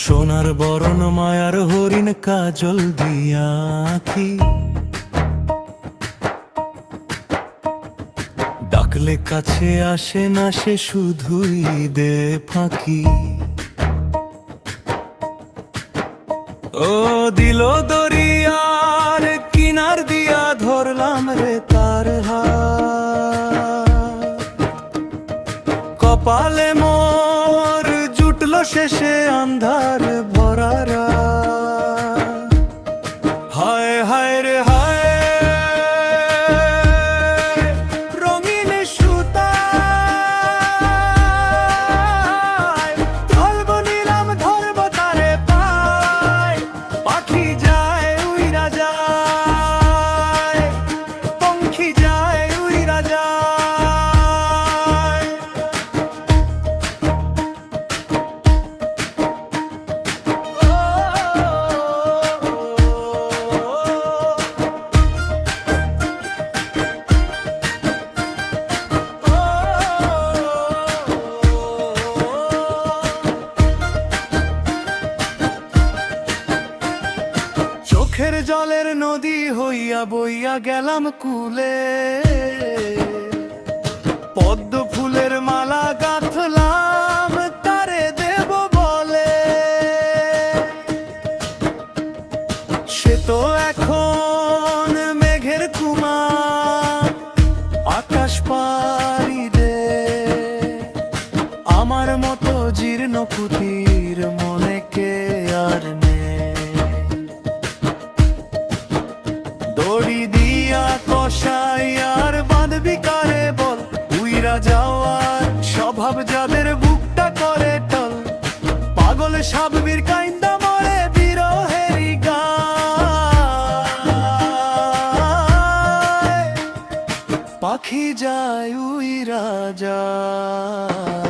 সোনার বরণ মায়ার হরিণ কাজল দিয়া আঁখি, ডাকলে কাছে আসে না সে শুধুই দে ফাঁকি। ও দিল দরিয়ার কিনার দিয়া ধরলাম রে তার হাত, কপালে মোর জুটলো শেষে আন্ধার ভরা রাত। হায় হায় রে হায়, রঙিন সুতায় ধরব নিলাম ধরব তারে পায়। পাখি যায় উইরা যায়, পঙ্খী যায় উইরা যায়। চোখের জলের নদী হইয়া বইয়া গেলাম কুলে, পদ্ম ফুলের মালা গাঁথলাম তারে দেব বলে। সে তো এখন মেঘের কুমার, আকাশ পাড়ি দে। আমার মতো জীর্ণ কুটির মনে কে আর নেই, দড়ি দিয়া কষাই আর বাঁধবি কারে বল। উইরা যাওয়ার স্বভাব যাদের বুকটা করে টল, পাগল সাববীর কাইন্দা মরে বিরহেরি গায়। পাখি যায় উইরা যায়।